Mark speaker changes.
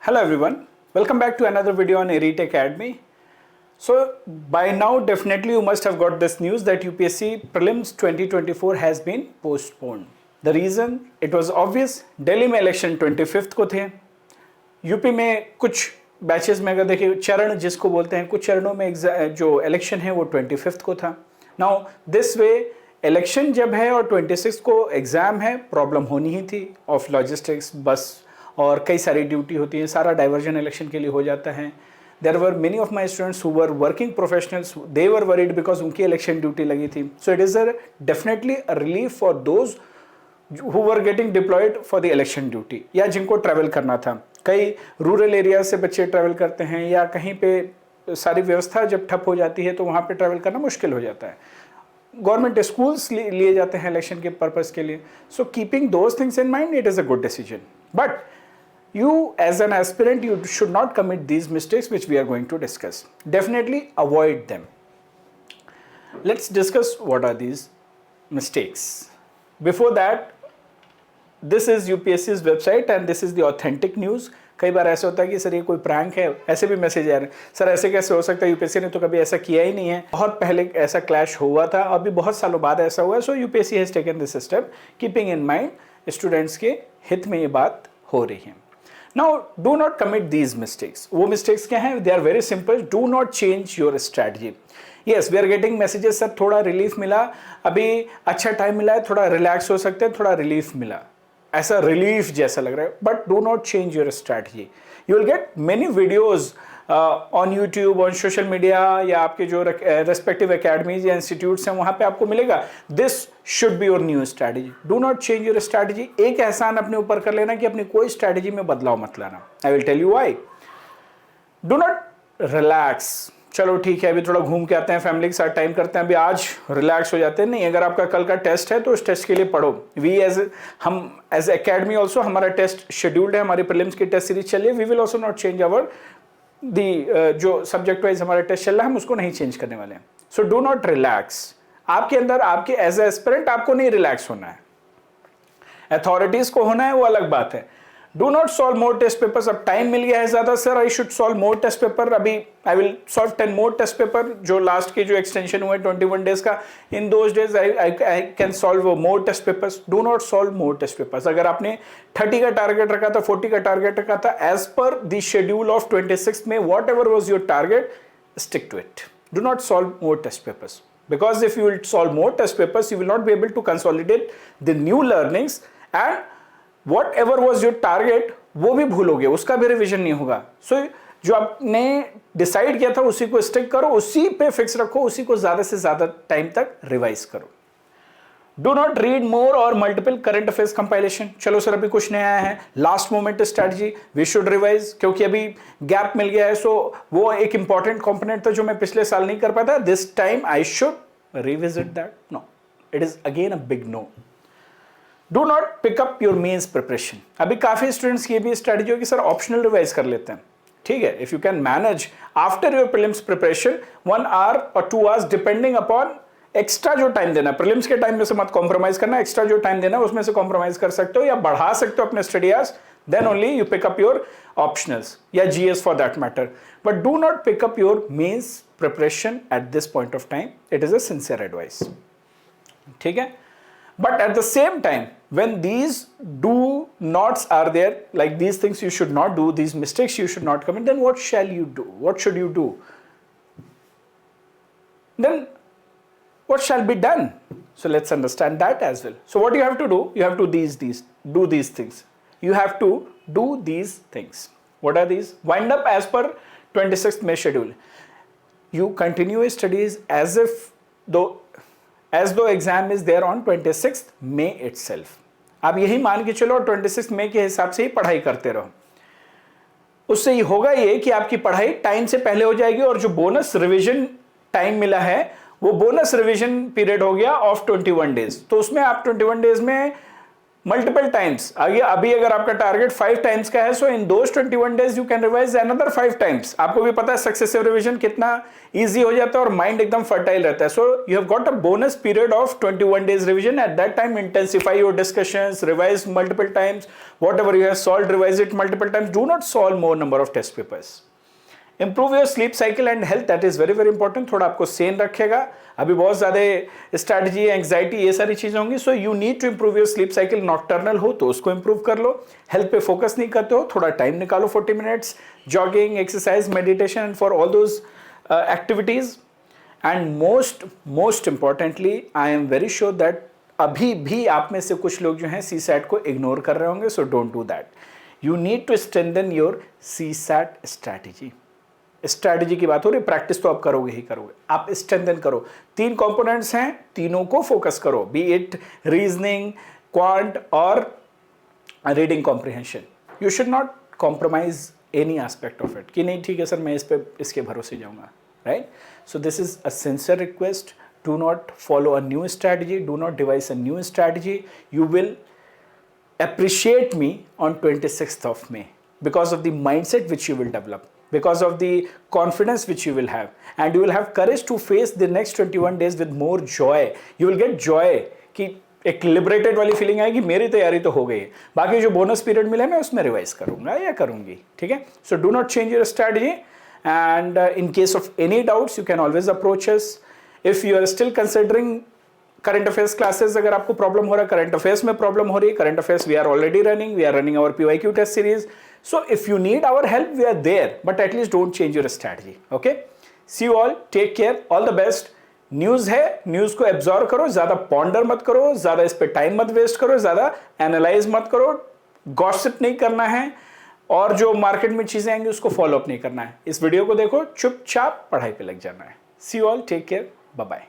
Speaker 1: Hello everyone, welcome back to another video on Elite Academy. So by now definitely you must have got this news that UPSC Prelims 2024 has been postponed. The reason, it was obvious, Delhi में election 25th को थे, UP में कुछ batches में अगर देखिए चरण जिसको बोलते हैं, कुछ चरणों में जो इलेक्शन है वो 25th को था. नाउ दिस वे इलेक्शन जब है और 26 को एग्ज़ाम है, प्रॉब्लम होनी ही थी ऑफ लॉजिस्टिक्स, बस और कई सारी ड्यूटी होती है, सारा डाइवर्जन इलेक्शन के लिए हो जाता है. There were many of my students who were working professionals, they were worried because उनकी इलेक्शन ड्यूटी लगी थी. So it is definitely a relief for those who were getting deployed for the election duty, या जिनको travel करना था. कई rural area से बच्चे ट्रैवल करते हैं, या कहीं पे सारी व्यवस्था जब ठप हो जाती है तो वहाँ पे ट्रैवल करना मुश्किल हो जाता है. गवर्नमेंट स्कूल्स लिए जाते हैं इलेक्शन के पर्पज़ के लिए. So keeping those things in mind, it is a good decision. But you as an aspirant, you should not commit these mistakes which we are going to discuss. Definitely avoid them. Let's discuss what are these mistakes. Before that, this is UPSC's website and this is the authentic news. कई बार ऐसा होता है कि sir ये कोई prank है, ऐसे भी मैसेज आ रहे हैं, सर ऐसे कैसे हो सकता है, यूपीएससी ने तो कभी ऐसा किया ही नहीं है. बहुत पहले ऐसा क्लैश हुआ था, अभी बहुत सालों बाद ऐसा हुआ है. So UPSC has taken this step keeping in mind students के हित में ये बात हो रही है. Now, do not commit these mistakes. वो mistakes क्या हैं? They are very simple. Do not change your strategy. Yes, we are getting messages, sir थोड़ा रिलीफ मिला, अभी अच्छा टाइम मिला है, थोड़ा रिलैक्स हो सकते हैं, थोड़ा रिलीफ मिला, ऐसा रिलीफ जैसा लग रहा है. But do not change your strategy. You will get many videos on YouTube, on social media, या आपके जो रेस्पेक्टिव अकेडमीज या इंस्टीट्यूट्स हैं वहाँ पे आपको मिलेगा this should be your new strategy. Do not change your strategy. एक एहसान अपने ऊपर कर लेना कि अपनी कोई स्ट्रैटेजी में बदलाव मत लाना. I will tell you why. Do not relax. चलो ठीक है, अभी थोड़ा घूम के आते हैं, फैमिली के साथ टाइम करते हैं, अभी आज रिलैक्स हो जाते हैं. नहीं, अगर आपका कल का टेस्ट है तो उस टेस्ट के लिए पढ़ो. हम एज एकेडमी ऑल्सो हमारा टेस्ट शेड्यूल्ड है, हमारी प्रीलिम्स की टेस्ट सीरीज चलिए. We will also not change our जो सब्जेक्ट वाइज हमारा टेस्ट चल रहा है, हम उसको नहीं चेंज करने वाले हैं. सो डू नॉट रिलैक्स. आपके अंदर, आपके एज ए एस्पिरेंट आपको नहीं रिलैक्स होना है, अथॉरिटीज को होना है, वो अलग बात है. Do not solve more test papers. अब टाइम मिल गया है ज्यादा, sir I should solve more test paper, अभी I will solve 10 more test paper. जो लास्ट के जो एक्सटेंशन हुए 21 डेज का, in those days I can solve more test papers. Do not solve more test papers. अगर आपने 30 का target रखा था, 40 का टारगेट रखा था, as per the schedule of 26 में, whatever was your target, stick to it. Do not solve more test papers, because if you will solve more test papers, you will not be able to consolidate the new learnings, and whatever was your target वो भी भूलोगे, उसका भी revision नहीं होगा. सो जो आपने decide किया था उसी को स्टिक करो, उसी पे फिक्स रखो, उसी को ज्यादा से ज्यादा टाइम तक रिवाइज करो. डू नॉट रीड मोर और मल्टीपल करंट अफेयर्स कंपाइलेशन. चलो सर अभी कुछ नया है, last moment strategy, we should revise, क्योंकि अभी गैप मिल गया है. सो वो एक इंपॉर्टेंट कंपोनेंट था जो मैं पिछले साल नहीं कर पाया था, this time I should revisit that. No, it is again a big no. Do not pick up your mains preparation. अभी काफी स्टूडेंट्स की भी स्ट्रैटेजी हो कि सर ऑप्शनल रिवाइज कर लेते हैं. ठीक है, if you can manage after your prelims preparation 1 hour और 2 hours डिपेंडिंग अपॉन एक्स्ट्रा जो टाइम देना, प्रीलिम्स के टाइम में से मत कॉम्प्रोमाइज करना, एक्स्ट्रा जो टाइम देना उसमें से कॉम्प्रोमाइज कर सकते हो या बढ़ा सकते हो अपने study hours. Then only you pick up your optionals या GS for that matter. But do not pick up your mains preparation at this point of time. It is a sincere advice. ठीक है, but at the same time when these do nots are there, like these things you should not do, these mistakes you should not commit, then what shall you do? What should you do? Then what shall be done? So let's understand that as well. So what you have to do, you have to do these things. You have to do these things. What are these? Wind up as per 26th May schedule. You continue your studies as though exam is there on 26th May itself. आप यही मान के चलो 26 मई के हिसाब से ही पढ़ाई करते रहो. उससे ये होगा ये कि आपकी पढ़ाई टाइम से पहले हो जाएगी, और जो बोनस रिवीजन टाइम मिला है वो बोनस रिवीजन पीरियड हो गया ऑफ 21 डेज. तो उसमें आप 21 डेज में मल्टीपल टाइम्स। अभी अगर आपका टारगेट 5 टाइम्स का है, सो इन दोस 21 days you can revise another 5 times. आपको भी पता है सक्सेसिव रिवीजन कितना इजी हो जाता है और माइंड एकदम फर्टाइल रहता है। So you have got a bonus period of 21 days revision. At that time intensify your discussions, revise multiple times, whatever you have solved, revise it multiple times. Do not solve more number of test papers. Improve your sleep cycle and health, that is very very important. थोड़ा आपको सेन रखेगा। अभी बहुत ज़्यादा strategy, anxiety, ये सारी चीज़ें होंगी। So you need to improve your sleep cycle. Nocturnal हो तो उसको इंप्रूव कर लो। हेल्थ पे फोकस नहीं करते हो, थोड़ा टाइम निकालो, 40 minutes jogging, exercise, meditation, for all those activities. And most importantly, I am very sure that अभी भी आप में से कुछ लोग जो हैं CSAT को इग्नोर कर रहे होंगे। So don't do that. You need to strengthen your CSAT strategy. Strategy की बात हो रही, प्रैक्टिस तो आप करोगे ही करोगे, आप स्ट्रेंथन करो। 3 कंपोनेंट्स हैं, तीनों को फोकस करो, बी इट रीजनिंग, क्वांट और reading comprehension. You should not compromise any aspect of it कि नहीं ठीक है सर मैं इसके भरोसे जाऊंगा, right? So this is a sincere request. Do not follow a new strategy. Do not devise a new strategy. You will appreciate me on 26th of May because of the mindset which you will develop, because of the confidence which you will have, and you will have courage to face the next 21 days with more joy. You will get joy कि एक liberated वाली feeling आएगी, मेरी तैयारी तो हो गई है, बाकी जो बोनस पीरियड मिला मैं उसमें रिवाइज करूंगा या करूंगी, ठीक है? So do not change your strategy, and in case of any doubts you can always approach us. If you are still considering current affairs classes, अगर आपको प्रॉब्लम हो रहा है, करंट अफेयर्स में प्रॉब्लम हो रही है, current affairs we are already running, we are running our PYQ test series. So if you need our help we are there, but at least don't change your strategy. Okay, see you all, take care, all the best. News है, news को absorb करो, ज्यादा ponder मत करो, ज्यादा इस पे time मत वेस्ट करो, ज्यादा एनालाइज मत करो, गॉसिप नहीं करना है, और जो मार्केट में चीजें आएंगी उसको फॉलो अप नहीं करना है। इस वीडियो को देखो, चुपचाप पढ़ाई पे लग जाना है। See you all, take care, bye bye.